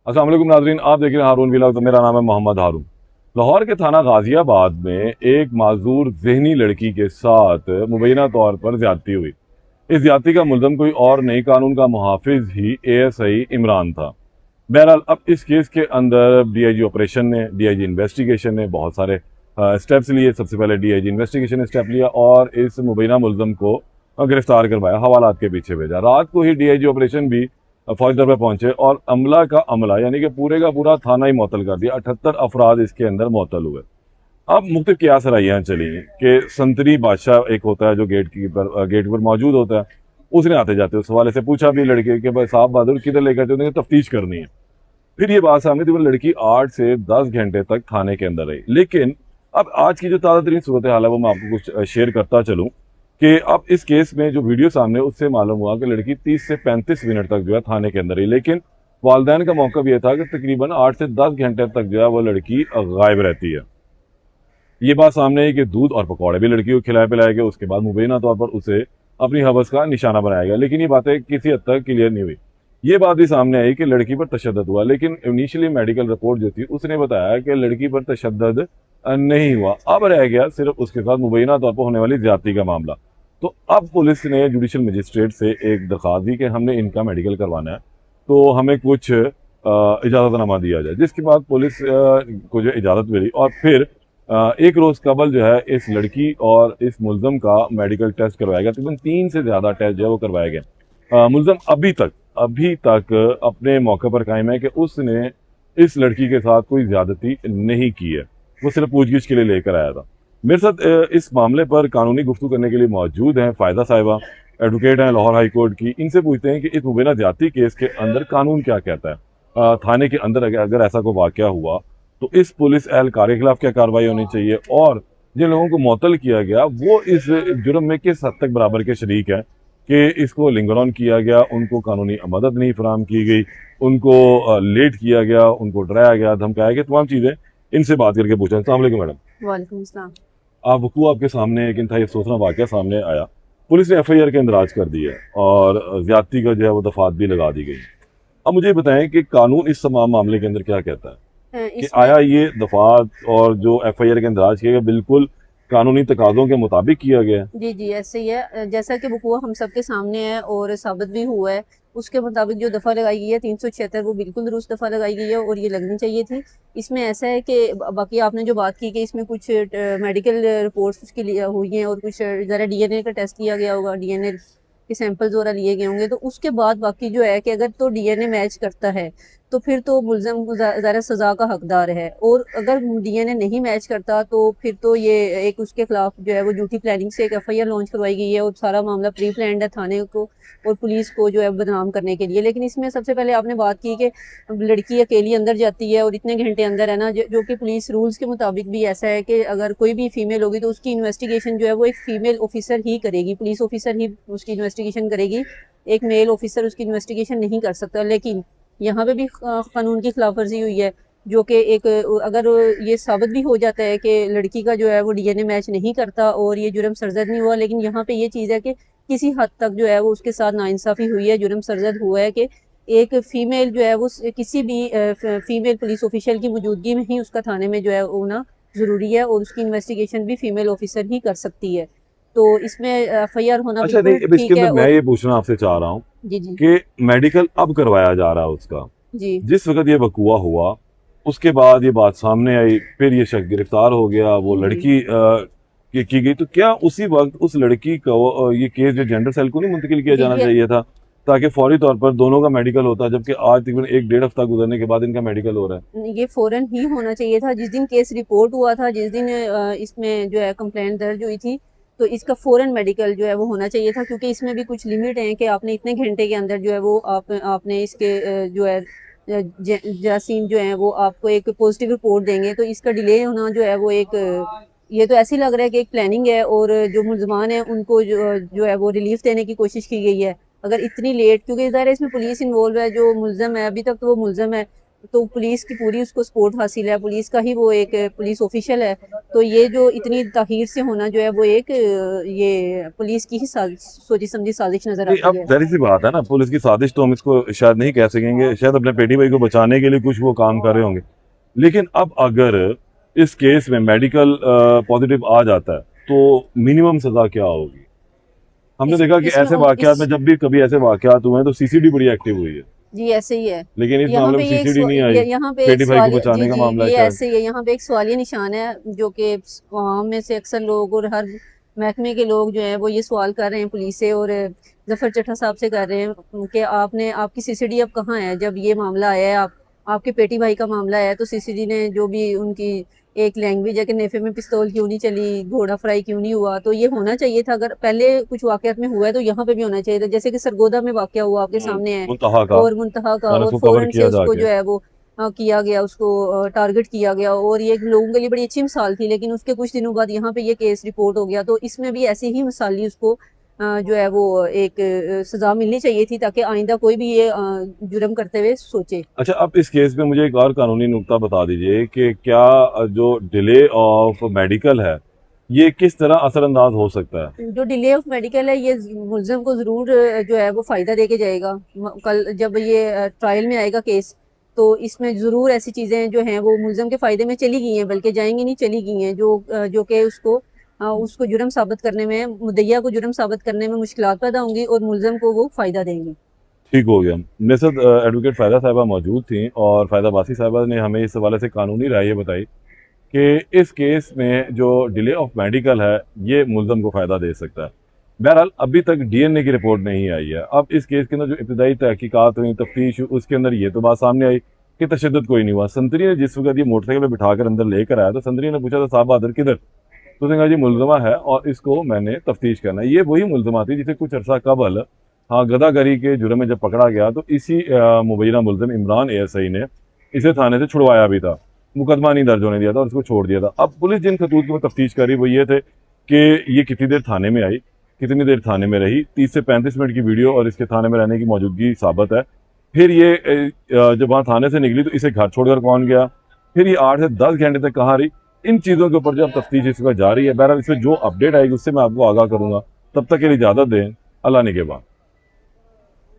अस्सलाम वालेकुम नाज़रीन, आप देख रहे हैं हारून व्लॉग। तो मेरा नाम है मोहम्मद हारून। लाहौर के थाना गाजियाबाद में एक माजूर जहनी लड़की के साथ मुबैना तौर पर ज्यादती हुई। इस ज्यादती का मुल्ज़म कोई और नहीं, कानून का मुहाफिज ही ASI इमरान था। बहरहाल अब इस केस के अंदर DIG ऑपरेशन ने, DIG इन्वेस्टिगेशन ने बहुत सारे स्टेप्स लिए। सबसे पहले DIG इन्वेस्टिगेशन ने स्टेप लिया और इस मुबैना मुल्ज़म को गिरफ्तार करवाया, हवालात के पीछे भेजा। रात को ही DIG ऑपरेशन भी फौज दर पे पहुंचे और अमला का अमला यानी कि पूरे का पूरा थाना ही मुअत्तल कर दिया। 78 अफराद इसके अंदर मुअत्तल हुए। अब मुख्तलिफ कियास रैयां चली कि संतरी बादशाह एक होता है जो गेट पर मौजूद होता है, उसने आते जाते उस हवाले से पूछा भी लड़के के, भाई साहब बहादुर किधर लेकर चलते हैं, तफ्तीश करनी है। फिर ये बात सामने थी, वो लड़की 8 से 10 घंटे तक थाने के अंदर रही। लेकिन अब आज की जो ताज़ा तरीन सूरत हाल है वो मैं आपको कुछ शेयर करता चलूँ कि अब इस केस में जो वीडियो सामने उससे मालूम हुआ कि लड़की 30 से 35 मिनट तक जो है थाने के अंदर रही। लेकिन वालदैन का मौका यह था कि तकरीबन 8 से 10 घंटे तक जो है वो लड़की गायब रहती है। ये बात सामने आई कि दूध और पकौड़े भी लड़की को खिलाए पिलाए गए। उसके बाद मुबैना तौर पर उसे अपनी हवस का निशाना बनाया गया। लेकिन ये बातें किसी हद तक क्लियर नहीं हुई। ये बात भी सामने आई कि लड़की पर तशद्दुद हुआ, लेकिन इनिशियली मेडिकल रिपोर्ट जो थी उसने बताया कि लड़की पर तशद्दुद नहीं हुआ। अब रह गया सिर्फ उसके साथ मुबैना तौर पर होने वाली ज्यादती का मामला। तो अब पुलिस ने जुडिशल मजिस्ट्रेट से एक दरख्वास्त दी कि हमने इनका मेडिकल करवाना है, तो हमें कुछ इजाज़तनामा दिया जाए। जिसके बाद पुलिस को जो इजाज़त मिली और फिर एक रोज़ कबल जो है इस लड़की और इस मुल्ज़म का मेडिकल टेस्ट करवाया गया। तकरीबन 3 से ज़्यादा टेस्ट जो है वो करवाए गए। मुल्ज़म अभी तक अपने मौके पर कायम है कि उसने इस लड़की के साथ कोई ज़्यादती नहीं की है, वो सिर्फ पूछगिछ के लिए लेकर आया था। मेरे साथ इस मामले पर कानूनी गुफ्तगू करने के लिए मौजूद हैं फ़ायदा साहिबा, एडवोकेट हैं लाहौर हाई कोर्ट की। इनसे पूछते हैं कि इस मुबैना ज्यादती केस के अंदर कानून क्या कहता है। थाने के अंदर अगर ऐसा कोई वाक़या हुआ तो इस पुलिस एहलकार के खिलाफ क्या कार्रवाई होनी चाहिए, और जिन लोगों को मुअत्तल किया गया वो इस जुर्म में किस हद तक बराबर के शरीक हैं कि इसको लिंगर ऑन किया गया, उनको कानूनी मदद नहीं फराहम की गई, उनको लेट किया गया, उनको डराया गया, धमकाया गया। तमाम चीज़ें इनसे बात करके पूछा। अस्सलाम वालेकुम मैडम। वालेकुम अस्सलाम। आप वकूआ आपके सामने एक इंतहाई अफसोसनाक वाक़या सामने आया। पुलिस ने FIR के इंदराज कर दी है और ज्यादती का जो है वो दफात भी लगा दी गई। अब मुझे बताएं कि कानून इस तमाम मामले के अंदर क्या कहता है कि इसमें आया ये दफात और जो FIR के इंदराज किया गया बिल्कुल कानूनी तकाज़ों के मुताबिक किया गया है? जी जी ऐसे ही है, जैसा कि वकूआ हम सबके सामने है और साबित भी हुआ है। उसके मुताबिक जो दफ़ा लगाई गई है 376 वो बिल्कुल दुरुस्त दफ़ा लगाई गई है और ये लगनी चाहिए थी। इसमें ऐसा है कि बाकी आपने जो बात की कि इसमें कुछ मेडिकल रिपोर्ट्स उसकी हुई हैं और कुछ ज़रा DNA का टेस्ट किया गया होगा, DNA के सैंपल्स वगैरह लिए गए होंगे। तो उसके बाद बाकी जो है कि अगर तो DNA मैच करता है तो फिर तो मुल्ज़म ज़्यादा सज़ा का हकदार है, और अगर DNA नहीं मैच करता तो फिर तो ये एक उसके खिलाफ जो है वो झूठी प्लानिंग से एक FIR लॉन्च करवाई गई है और सारा मामला प्री प्लान्ड है थाने को और पुलिस को जो है बदनाम करने के लिए। लेकिन इसमें सबसे पहले आपने बात की कि लड़की अकेली अंदर जाती है और इतने घंटे अंदर है ना, जो कि पुलिस रूल्स के मुताबिक भी ऐसा है कि अगर कोई भी फीमेल होगी तो उसकी इन्वेस्टिगेशन जो है वो एक फीमेल ऑफिसर ही करेगी, पुलिस ऑफिसर ही उसकी इन्वेस्टिगेशन करेगी, एक मेल ऑफिसर उसकी इन्वेस्टिगेशन नहीं कर सकता। लेकिन यहाँ पे भी कानून की खिलाफवर्जी हुई है, जो कि एक अगर ये साबित भी हो जाता है कि लड़की का जो है वो DNA मैच नहीं करता और ये जुर्म सरजद नहीं हुआ, लेकिन यहाँ पे ये चीज़ है कि किसी हद तक जो है वो उसके साथ नाइंसाफ़ी हुई है, जुर्म सरजद हुआ है कि एक फ़ीमेल जो है वो किसी भी फीमेल पुलिस ऑफिशियल की मौजूदगी में ही उसका थाने में जो है होना ज़रूरी है और उसकी इन्वेस्टिगेशन भी फीमेल ऑफिसर ही कर सकती है। तो इसमें FIR होना अच्छा, बिल्कुल नहीं, अब इसके ठीक अंदर है। मैं और ये पूछना आपसे चाह रहा हूँ जी जी कि मेडिकल अब करवाया जा रहा है उसका। जी जिस वक़्त ये वक़ूआ हुआ, उसके बाद ये बात सामने आई, फिर ये शख्स गिरफ्तार हो गया, वो जी लड़की की गई। तो क्या उसी वक़्त उस लड़की को ये केस जो जेंडर सेल को नहीं मुंतकिल किया जी जाना जी चाहिए था, ताकि फौरी तौर पर दोनों का मेडिकल होता? जबकि आज तकरीबन 1 डेढ़ हफ्ता गुजरने के बाद इनका मेडिकल हो रहा है। ये फ़ौरन ही होना चाहिए था। जिस दिन केस रिपोर्ट हुआ था, जिस दिन इसमें जो है कंप्लेंट दर्ज हुई थी, तो इसका फ़ौरन मेडिकल जो है वो होना चाहिए था, क्योंकि इसमें भी कुछ लिमिट है कि आपने इतने घंटे के अंदर जो है वो आपने इसके जो है जरासीम जो हैं वो आपको एक पॉजिटिव रिपोर्ट देंगे। तो इसका डिले होना जो है वो एक ये तो ऐसे ही लग रहा है कि एक प्लानिंग है और जो मुल्ज़मान हैं उनको जो है वो रिलीफ देने की कोशिश की गई है। अगर इतनी लेट, क्योंकि ज़ाहिर है इसमें पुलिस इन्वॉल्व है, जो मुल्ज़म है अभी तक तो वो मुल्ज़म है, तो पुलिस की पूरी उसको सपोर्ट हासिल है, पुलिस का ही वो एक पुलिस ऑफिशियल है। तो ये जो इतनी ताखीर से होना जो है वो एक ये पुलिस की ही सोची समझी साजिश नजर नहीं, आती अब है। जाहिर सी बात है ना, पुलिस की साजिश तो हम इसको शायद नहीं कह सकेंगे, शायद अपने पेटी भाई को बचाने के लिए कुछ वो काम कर रहे होंगे। लेकिन अब अगर इस केस में मेडिकल पॉजिटिव आ जाता है तो मिनिमम सजा क्या होगी? हमने देखा कि इसमें ऐसे वाकयात में, जब भी कभी ऐसे वाकयात हुए हैं तो सीसीडी बड़ी एक्टिव हुई है, जी ऐसे ही है। लेकिन इस यहाँ मामले पे में ये एक सीसीडी नहीं आई। यहाँ पे एक पेटी भाई को सवाल जी बचाने का जी मामला है ये शायद। ऐसे ही है। यहाँ पे एक सवालिया निशान है जो कि आवाम में से अक्सर लोग और हर महकमे के लोग जो हैं वो ये सवाल कर रहे हैं पुलिस से और जफर चट्टा साहब से कर रहे हैं कि आपने आपकी सीसीडी अब कहाँ है? जब ये मामला आया है, आप आपके पेटी भाई का मामला है तो सीसीडी ने जो भी उनकी एक लैंग्वेज है कि नेफे में पिस्तौल क्यों नहीं चली, घोड़ा फ्राई क्यों नहीं हुआ, तो ये होना चाहिए था। अगर पहले कुछ वाकयात में हुआ है तो यहाँ पे भी होना चाहिए था, जैसे कि सरगोदा में वाकया हुआ आपके सामने है मुंतहा का और मुंतहा का, मैंने और उसको कवर फौरन से किया उसको जाके। जो है वो किया गया, उसको टारगेट किया गया और ये लोगों के लिए बड़ी अच्छी मिसाल थी। लेकिन उसके कुछ दिनों बाद यहाँ पे ये केस रिपोर्ट हो गया, तो इसमें भी ऐसी ही मिसाली उसको जो है वो एक सजा मिलनी चाहिए थी ताकि आइंदा कोई भी ये जुर्म करते हुए सोचे। अच्छा, अब इस केस में मुझे एक और कानूनी नुक्ता बता दीजिए कि क्या जो डिले ऑफ मेडिकल है ये किस तरह असरअंदाज हो सकता है? जो डिले ऑफ मेडिकल है ये मुलजिम को ज़रूर जो है वो फ़ायदा दे के जाएगा। कल जब ये ट्रायल में आएगा केस तो इसमें ज़रूर ऐसी चीज़ें जो हैं वो मुलजिम के फ़ायदे में चली गई हैं, बल्कि जाएंगी नहीं, चली गई हैं, जो कि उसको जुर्म साबित करने में, मुद्दइया को जुर्म साबित करने में मुश्किलात पैदा होंगी और मुलजिम को वो फ़ायदा देंगी। ठीक हो गया। मेरे साथ एडवोकेट फ़ायदा साहिबा मौजूद थी और फ़ायदा बासी साहिबा ने हमें इस हवाले से कानूनी राय ये बताई कि इस केस में जो डिले ऑफ मेडिकल है ये मुलज़म को फ़ायदा दे सकता है। बहरहाल अभी तक डीएनए की रिपोर्ट नहीं आई है। अब इस केस के अंदर जो इब्तदाई तहकीकात हुई, तफ्तीश, उसके अंदर ये तो बात सामने आई कि तशद्दुद कोई नहीं हुआ। संतरी ने जिस वक्त ये मोटरसाइकिल पर बिठाकर अंदर लेकर आया तो संतरी ने पूछा था साहब बहादुर किधर? तो उसने कहा जी मुलज़मा है और इसको मैंने तफ्तीश करना है। ये वही मुलज़मा थी जिसे कुछ अर्सा कबल हाँ गदागरी के जुर्म में जब पकड़ा गया तो इसी मुबैना मुलज़िम इमरान एएसआई ने इसे थाने से छुड़वाया भी था, मुकदमा नहीं दर्ज होने दिया था और उसको छोड़ दिया था। अब पुलिस जिन खतूत की तफ्तीश कर रही वो ये थे कि ये कितनी देर थाने में आई, कितनी देर थाने में रही, 30 से 35 मिनट की वीडियो और इसके थाने में रहने की मौजूदगी साबित है। फिर ये जब वहाँ थाने से निकली तो इसे घर छोड़कर कौन गया, फिर ये 8 से 10 घंटे तक कहाँ रही, इन चीज़ों के ऊपर जो अब तफ्तीश इस वक्त जारी है। बहरहाल इसमें जो अपडेट आएगी उससे मैं आपको आगाह करूँगा। तब तक के लिए इजाज़त दें, अल्लाह ने के बाद।